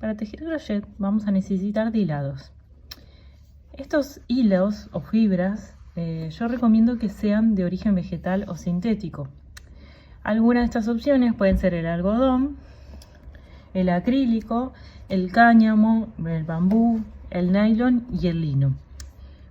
Para tejer crochet vamos a necesitar de hilados. Estos hilos o fibras yo recomiendo que sean de origen vegetal o sintético. Algunas de estas opciones pueden ser el algodón, el acrílico, el cáñamo, el bambú, el nylon y el lino.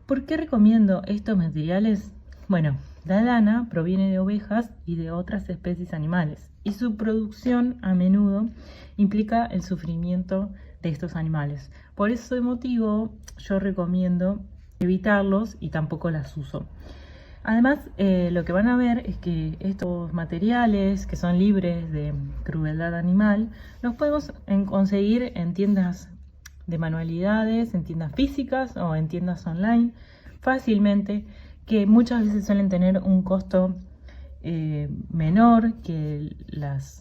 ¿Por qué recomiendo estos materiales? Bueno, la lana proviene de ovejas y de otras especies animales, y su producción a menudo implica el sufrimiento de estos animales. Por ese motivo yo recomiendo evitarlos y tampoco las uso. Además, lo que van a ver es que estos materiales que son libres de crueldad animal los podemos conseguir en tiendas de manualidades, en tiendas físicas o en tiendas online fácilmente, que muchas veces suelen tener un costo menor que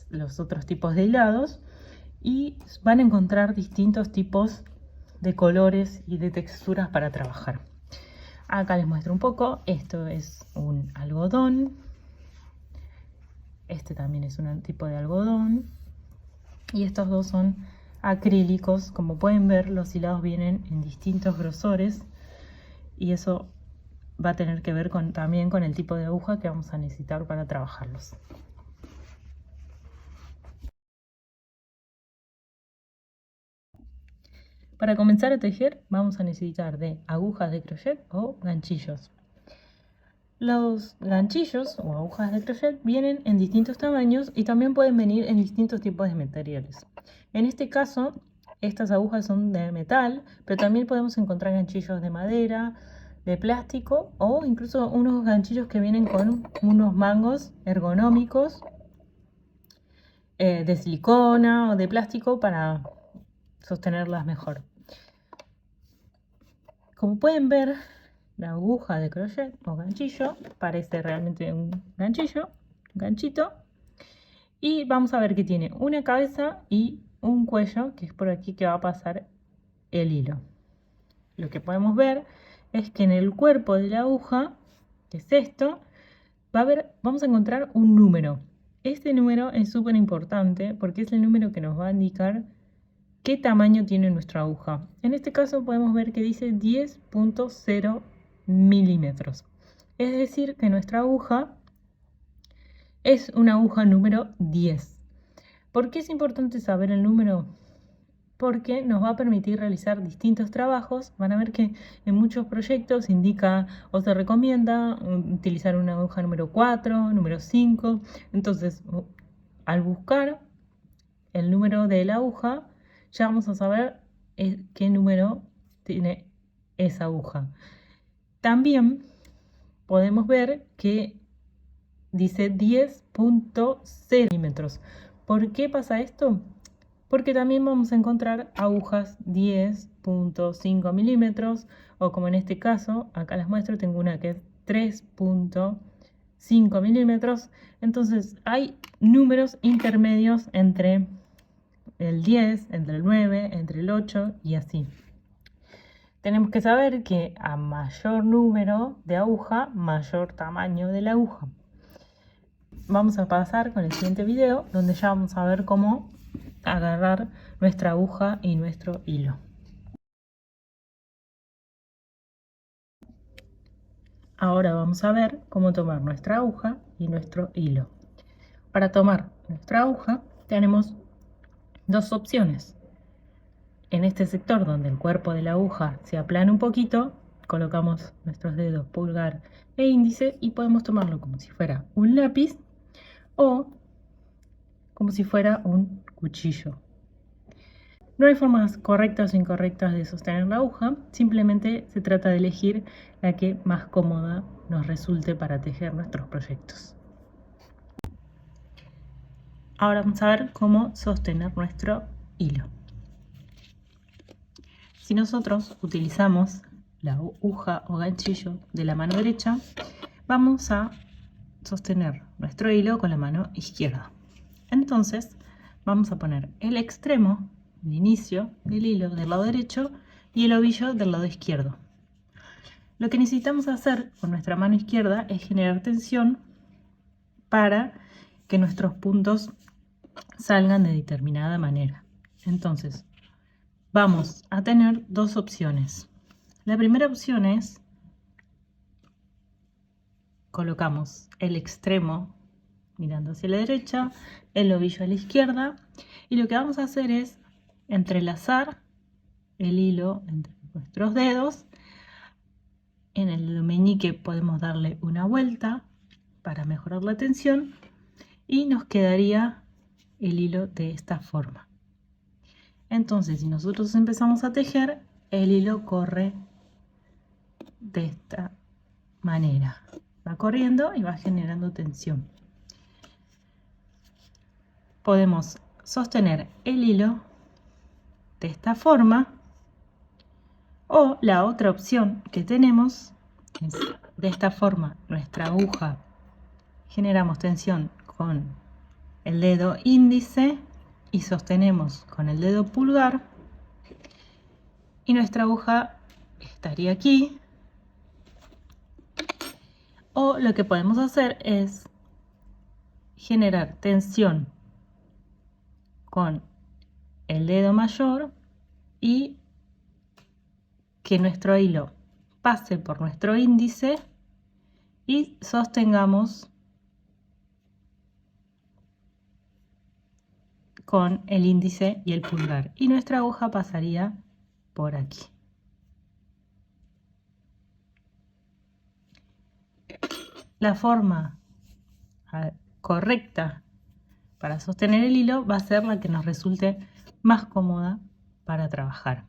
los otros tipos de hilados, y van a encontrar distintos tipos de colores y de texturas para trabajar. Acá les muestro un poco. Esto es un algodón, este también es un tipo de algodón, y estos dos son acrílicos. Como pueden ver, los hilados vienen en distintos grosores, y eso va a tener que ver también con el tipo de aguja que vamos a necesitar para trabajarlos. Para comenzar a tejer vamos a necesitar de agujas de crochet o ganchillos. Los ganchillos o agujas de crochet vienen en distintos tamaños y también pueden venir en distintos tipos de materiales. En este caso, estas agujas son de metal, pero también podemos encontrar ganchillos de madera, de plástico, o incluso unos ganchillos que vienen con unos mangos ergonómicos de silicona o de plástico para sostenerlas mejor. Como pueden ver, la aguja de crochet o ganchillo parece realmente un ganchito, y vamos a ver que tiene una cabeza y un cuello, que es por aquí que va a pasar el hilo. Lo que podemos ver es que en el cuerpo de la aguja, que es esto, vamos a encontrar un número. Este número es súper importante porque es el número que nos va a indicar qué tamaño tiene nuestra aguja. En este caso podemos ver que dice 10.0 milímetros. Es decir, que nuestra aguja es una aguja número 10. ¿Por qué es importante saber el número? Porque nos va a permitir realizar distintos trabajos. Van a ver que en muchos proyectos indica o se recomienda utilizar una aguja número 4, número 5. Entonces, al buscar el número de la aguja, ya vamos a saber qué número tiene esa aguja. También podemos ver que dice 10.0 milímetros. ¿Por qué pasa esto? Porque también vamos a encontrar agujas 10.5 milímetros, o como en este caso, acá les muestro, tengo una que es 3.5 milímetros. Entonces hay números intermedios entre el 10, entre el 9, entre el 8 y así. Tenemos que saber que a mayor número de aguja, mayor tamaño de la aguja. Vamos a pasar con el siguiente video, donde ya vamos a ver cómo agarrar nuestra aguja y nuestro hilo. Ahora vamos a ver cómo tomar nuestra aguja y nuestro hilo. Para tomar nuestra aguja tenemos dos opciones. En este sector donde el cuerpo de la aguja se aplana un poquito, colocamos nuestros dedos pulgar e índice y podemos tomarlo como si fuera un lápiz o como si fuera un cuchillo. No hay formas correctas o incorrectas de sostener la aguja, simplemente se trata de elegir la que más cómoda nos resulte para tejer nuestros proyectos. Ahora vamos a ver cómo sostener nuestro hilo. Si nosotros utilizamos la aguja o ganchillo de la mano derecha, vamos a sostener nuestro hilo con la mano izquierda. Entonces vamos a poner el extremo, el inicio del hilo del lado derecho y el ovillo del lado izquierdo. Lo que necesitamos hacer con nuestra mano izquierda es generar tensión para que nuestros puntos salgan de determinada manera. Entonces vamos a tener dos opciones. La primera opción es colocamos el extremo mirando hacia la derecha, el ovillo a la izquierda, y lo que vamos a hacer es entrelazar el hilo entre nuestros dedos. En el dedo meñique podemos darle una vuelta para mejorar la tensión y nos quedaría el hilo de esta forma. Entonces, si nosotros empezamos a tejer, el hilo corre de esta manera. Va corriendo y va generando tensión. Podemos sostener el hilo de esta forma, o la otra opción que tenemos es de esta forma. Nuestra aguja generamos tensión con el dedo índice y sostenemos con el dedo pulgar, y nuestra aguja estaría aquí. O lo que podemos hacer es generar tensión con el dedo mayor y que nuestro hilo pase por nuestro índice y sostengamos con el índice y el pulgar, y nuestra aguja pasaría por aquí. La forma correcta para sostener el hilo va a ser la que nos resulte más cómoda para trabajar.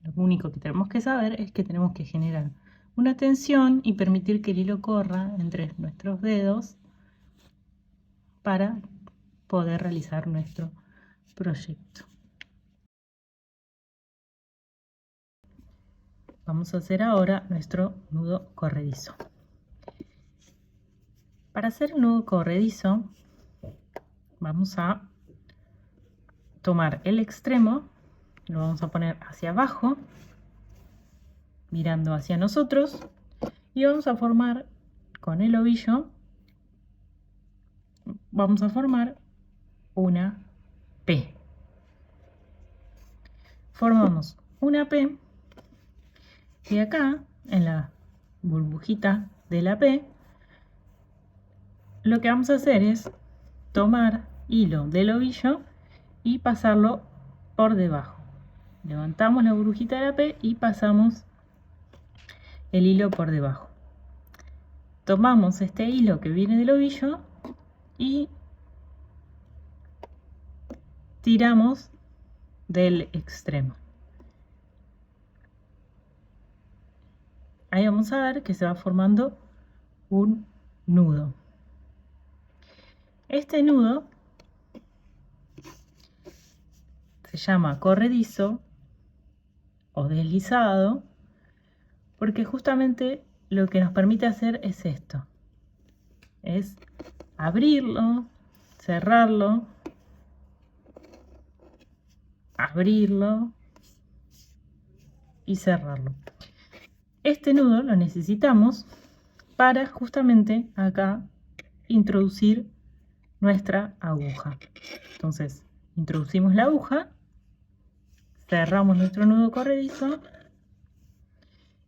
Lo único que tenemos que saber es que tenemos que generar una tensión y permitir que el hilo corra entre nuestros dedos para poder realizar nuestro proyecto. Vamos a hacer ahora nuestro nudo corredizo. Para hacer el nudo corredizo vamos a tomar el extremo, lo vamos a poner hacia abajo, mirando hacia nosotros, y vamos a formar con el ovillo, vamos a formar una P. Formamos una P y acá en la burbujita de la P lo que vamos a hacer es tomar hilo del ovillo y pasarlo por debajo. Levantamos la burbujita de la P y pasamos el hilo por debajo. Tomamos este hilo que viene del ovillo y tiramos del extremo. Ahí vamos a ver que se va formando un nudo. Este nudo se llama corredizo o deslizado porque justamente lo que nos permite hacer es esto, es abrirlo, cerrarlo, abrirlo y cerrarlo. Este nudo lo necesitamos para justamente acá introducir nuestra aguja. Entonces introducimos la aguja, cerramos nuestro nudo corredizo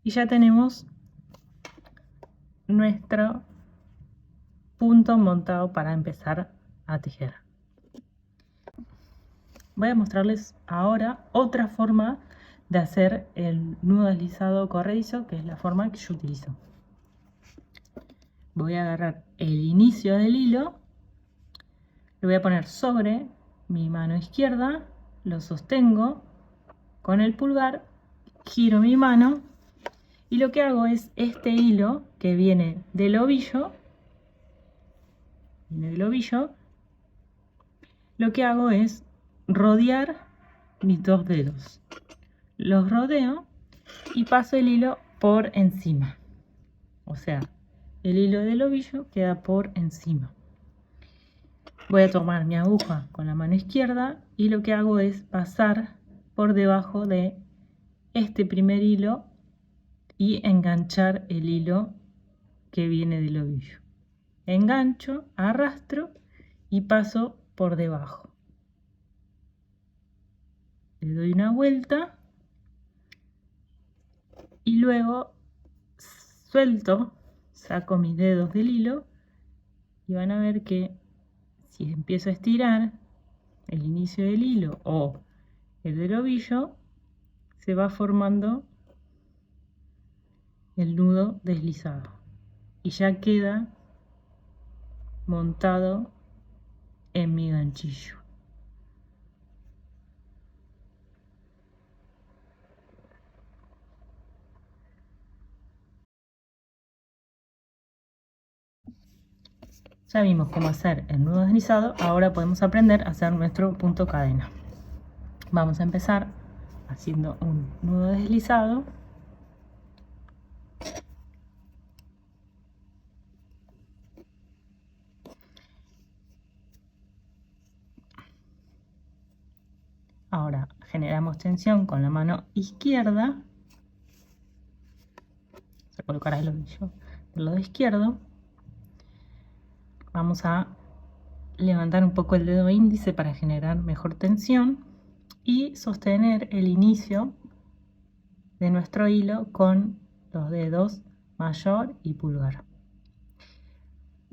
y ya tenemos nuestro punto montado para empezar a tejer. Voy a mostrarles ahora otra forma de hacer el nudo deslizado corredizo, que es la forma que yo utilizo. Voy a agarrar el inicio del hilo, lo voy a poner sobre mi mano izquierda, lo sostengo con el pulgar, giro mi mano y lo que hago es este hilo que viene del ovillo, lo que hago es rodear mis dos dedos. Los rodeo y paso el hilo por encima. O sea, el hilo del ovillo queda por encima. Voy a tomar mi aguja con la mano izquierda y lo que hago es pasar por debajo de este primer hilo y enganchar el hilo que viene del ovillo. Engancho, arrastro y paso por debajo le doy una vuelta y luego suelto, saco mis dedos del hilo y van a ver que si empiezo a estirar el inicio del hilo o el del ovillo, se va formando el nudo deslizado y ya queda montado en mi ganchillo. Ya vimos cómo hacer el nudo deslizado, ahora podemos aprender a hacer nuestro punto cadena. Vamos a empezar haciendo un nudo deslizado. Ahora generamos tensión con la mano izquierda. Se colocará el ovillo del lado izquierdo. Vamos a levantar un poco el dedo índice para generar mejor tensión y sostener el inicio de nuestro hilo con los dedos mayor y pulgar.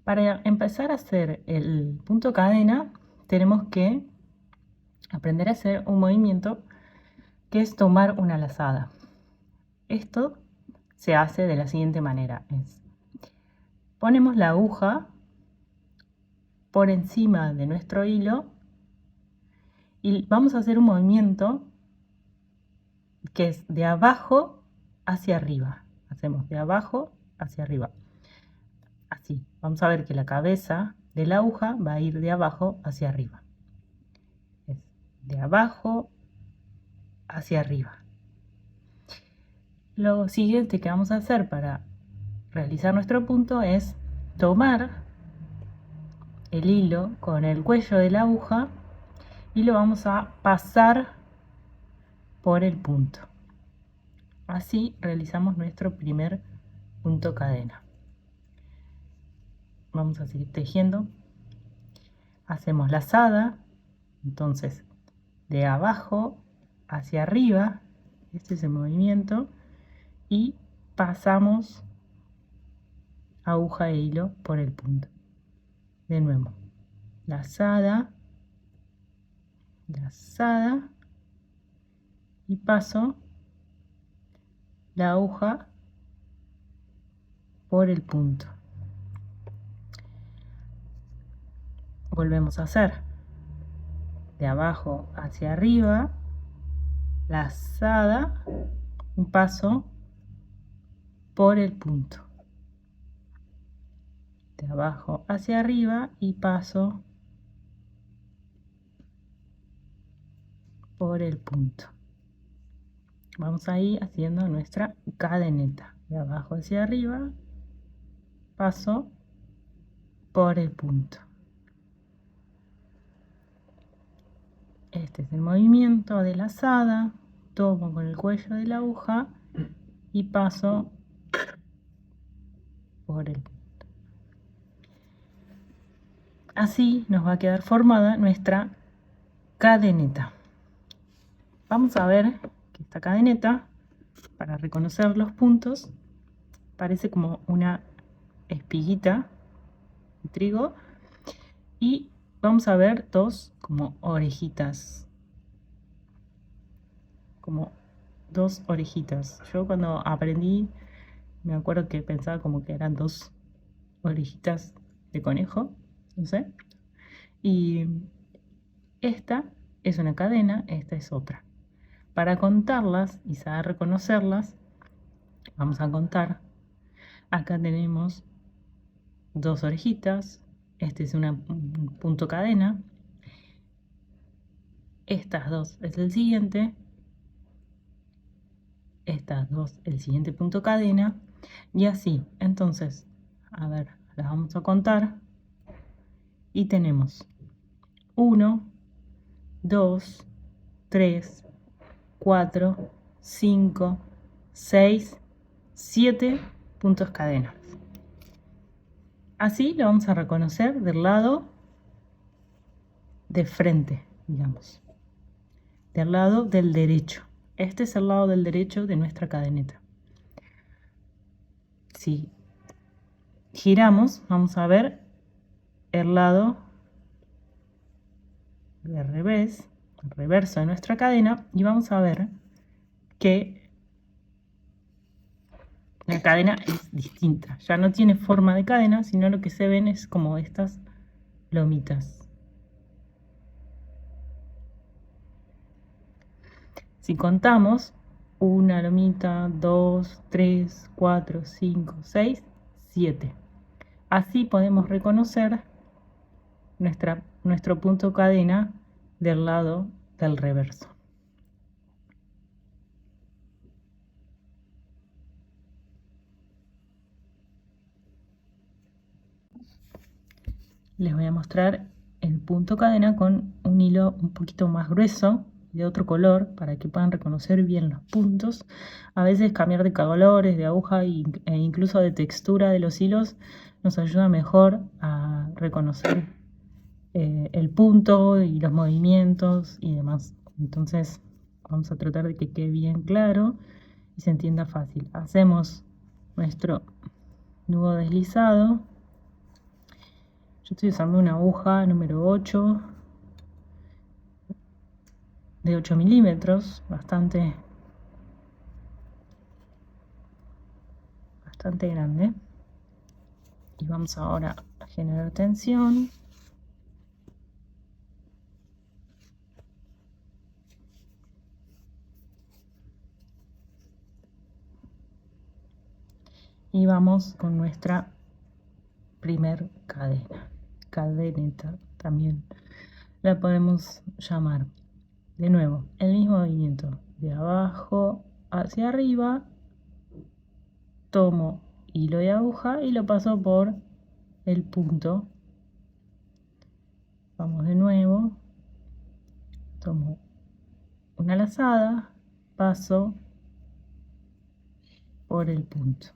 Para empezar a hacer el punto cadena tenemos que aprender a hacer un movimiento que es tomar una lazada. Esto se hace de la siguiente manera: ponemos la aguja por encima de nuestro hilo y vamos a hacer un movimiento que es de abajo hacia arriba. Hacemos de abajo hacia arriba. Así, vamos a ver que la cabeza de la aguja va a ir de abajo hacia arriba. Es de abajo hacia arriba. Lo siguiente que vamos a hacer para realizar nuestro punto es tomar el hilo con el cuello de la aguja y lo vamos a pasar por el punto. Así realizamos nuestro primer punto cadena. Vamos a seguir tejiendo. Hacemos lazada, entonces de abajo hacia arriba, este es el movimiento, y pasamos aguja e hilo por el punto. De nuevo, lazada, lazada, y paso la aguja por el punto. Volvemos a hacer de abajo hacia arriba, lazada, un paso por el punto. De abajo hacia arriba y paso por el punto. Vamos a ir haciendo nuestra cadeneta. De abajo hacia arriba, paso por el punto. Este es el movimiento de lazada. Tomo con el cuello de la aguja y paso por el punto. Así nos va a quedar formada nuestra cadeneta. Vamos a ver que esta cadeneta, para reconocer los puntos, parece como una espiguita de trigo, y vamos a ver dos como orejitas, como dos orejitas. Yo cuando aprendí me acuerdo que pensaba como que eran dos orejitas de conejo, no sé. Y esta es una cadena, esta es otra. Para contarlas y saber reconocerlas, vamos a contar. Acá tenemos dos orejitas, este es un punto cadena, estas dos es el siguiente, estas dos el siguiente punto cadena, y así. Entonces, a ver, las vamos a contar y tenemos 1, 2, 3, 4, 5, 6, 7 puntos cadenas. Así lo vamos a reconocer del lado de frente, digamos. del lado del derecho. Este es el lado del derecho de nuestra cadeneta. Si giramos, vamos a ver el lado del revés, el reverso de nuestra cadena, y vamos a ver que la cadena es distinta. Ya no tiene forma de cadena, sino lo que se ven es como estas lomitas. Si contamos, 1 lomita, 2, 3, 4, 5, 6, 7. Así podemos reconocer nuestro punto cadena del lado del reverso. Les voy a mostrar el punto cadena con un hilo un poquito más grueso de otro color para que puedan reconocer bien los puntos. A veces cambiar de colores, de aguja e incluso de textura de los hilos nos ayuda mejor a reconocer el punto y los movimientos y demás. Entonces vamos a tratar de que quede bien claro y se entienda fácil. Hacemos nuestro nudo deslizado. Yo estoy usando una aguja número 8 de 8 milímetros, bastante grande. Y vamos ahora a generar tensión. Y vamos con nuestra primer cadeneta también la podemos llamar. De nuevo, el mismo movimiento de abajo hacia arriba, tomo hilo de aguja y lo paso por el punto. Vamos de nuevo, tomo una lazada, paso por el punto.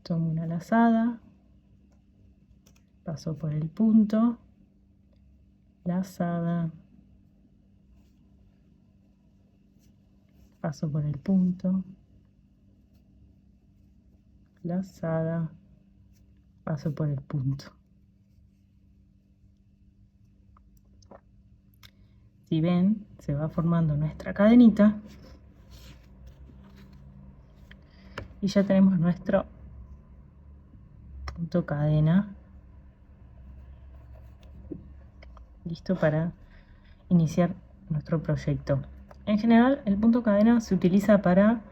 Tomo una lazada, paso por el punto, lazada, paso por el punto, lazada, paso por el punto. Si ven, se va formando nuestra cadenita y ya tenemos nuestro punto cadena listo para iniciar nuestro proyecto. En general, el punto cadena se utiliza para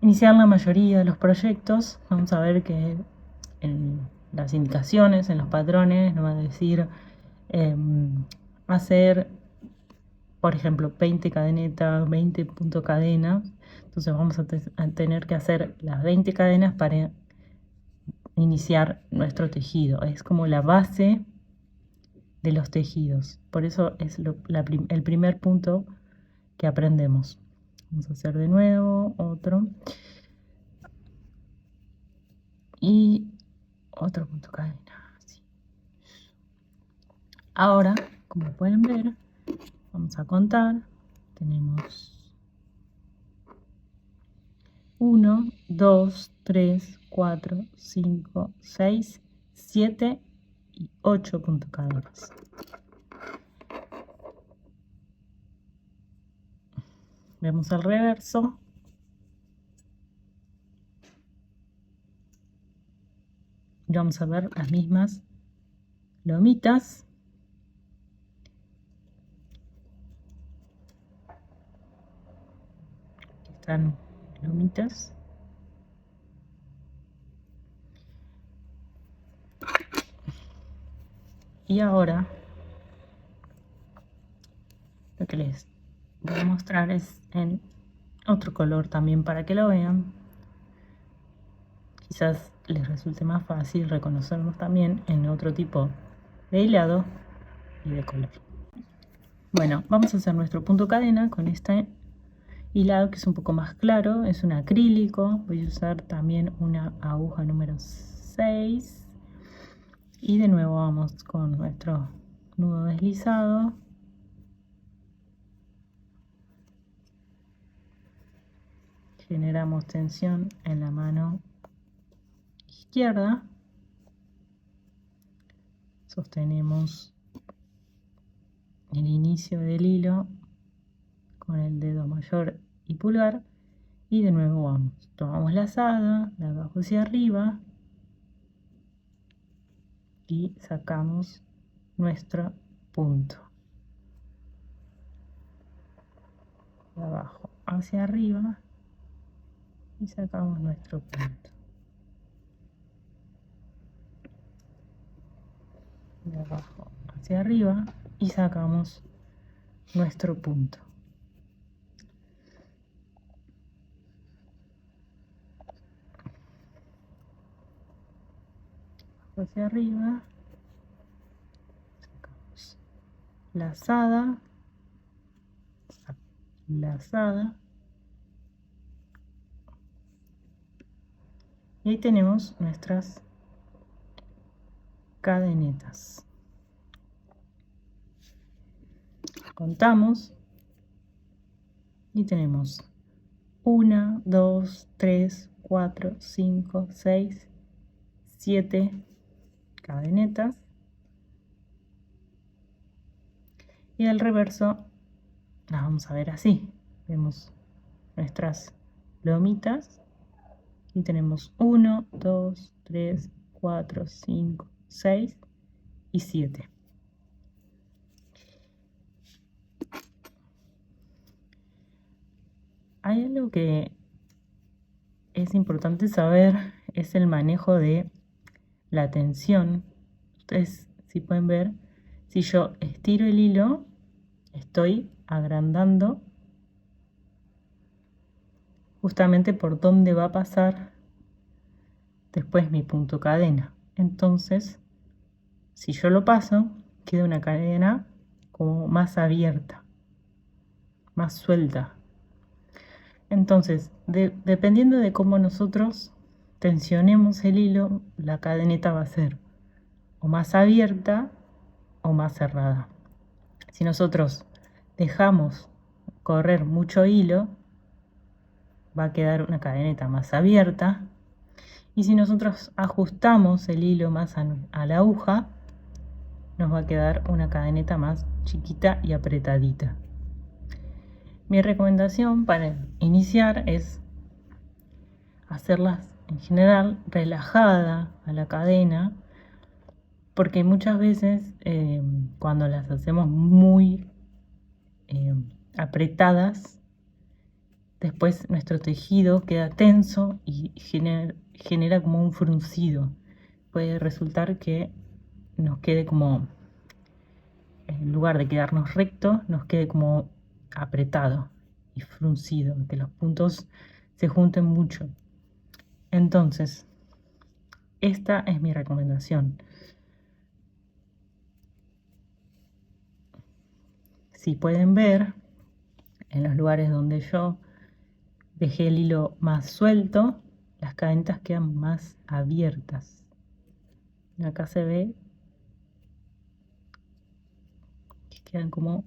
iniciar la mayoría de los proyectos. Vamos a ver que en las indicaciones, en los patrones, nos va a decir hacer, por ejemplo, 20 cadenetas, 20 punto cadenas. Entonces vamos a tener que hacer las 20 cadenas para iniciar nuestro tejido. Es como la base de los tejidos. Por eso es el primer punto que aprendemos. Vamos a hacer de nuevo otro. Y otro punto cadena. Así. Ahora, como pueden ver, vamos a contar. Tenemos 1, 2, 3, 4, 5, 6, 7 y 8 puntos cadenas. Vemos el reverso. Y vamos a ver las mismas lomitas. Aquí están lomitas. Y ahora lo que les voy a mostrar es en otro color también para que lo vean. Quizás les resulte más fácil reconocernos también en otro tipo de hilado y de color. Bueno, vamos a hacer nuestro punto cadena con este hilado que es un poco más claro, es un acrílico. Voy a usar también una aguja número 6 y de nuevo vamos con nuestro nudo deslizado, generamos tensión en la mano izquierda, sostenemos el inicio del hilo con el dedo mayor y pulgar y de nuevo vamos, tomamos la lazada de abajo hacia arriba y sacamos nuestro punto, de abajo hacia arriba y sacamos nuestro punto, de abajo hacia arriba y sacamos nuestro punto. Hacia arriba, sacamos lazada, lazada, y ahí tenemos nuestras cadenetas. Contamos y tenemos 1, 2, 3, 4, 5, 6, 7 cadenetas, y al reverso las vamos a ver así. Vemos nuestras lomitas y tenemos 1, 2, 3, 4, 5, 6 y 7. Hay algo que es importante saber, es el manejo de la tensión. Ustedes, si pueden ver, si yo estiro el hilo, estoy agrandando justamente por donde va a pasar después mi punto cadena. Entonces, si yo lo paso, queda una cadena como más abierta, más suelta. Entonces, dependiendo de cómo nosotros tensionemos el hilo, la cadeneta va a ser o más abierta o más cerrada. Si nosotros dejamos correr mucho hilo, va a quedar una cadeneta más abierta, y si nosotros ajustamos el hilo más a la aguja, nos va a quedar una cadeneta más chiquita y apretadita. Mi recomendación para iniciar es hacerlas en general relajada a la cadena, porque muchas veces cuando las hacemos muy apretadas, después nuestro tejido queda tenso y genera como un fruncido. Puede resultar que nos quede como, en lugar de quedarnos recto, nos quede como apretado y fruncido, que los puntos se junten mucho. Entonces, esta es mi recomendación. Si pueden ver, en los lugares donde yo dejé el hilo más suelto, las cadenetas quedan más abiertas. Acá se ve que quedan como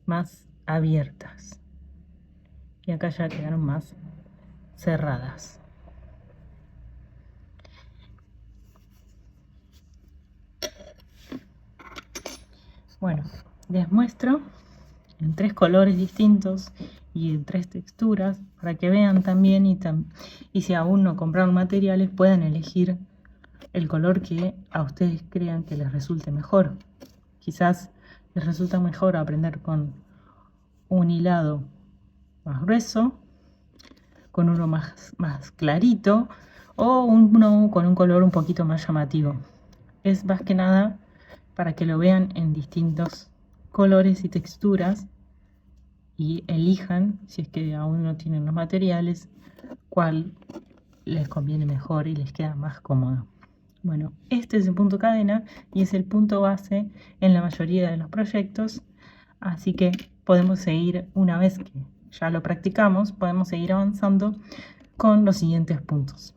más abiertas. Y acá ya quedaron más cerradas. Bueno, les muestro en 3 colores distintos y en 3 texturas para que vean también, y si aún no compraron materiales, puedan elegir el color que a ustedes crean que les resulte mejor. Quizás les resulta mejor aprender con un hilado más grueso, con uno más clarito, o uno con un color un poquito más llamativo. Es más que nada para que lo vean en distintos colores y texturas y elijan, si es que aún no tienen los materiales, cuál les conviene mejor y les queda más cómodo. Bueno, este es el punto cadena y es el punto base en la mayoría de los proyectos, así que podemos seguir, una vez que ya lo practicamos, podemos seguir avanzando con los siguientes puntos.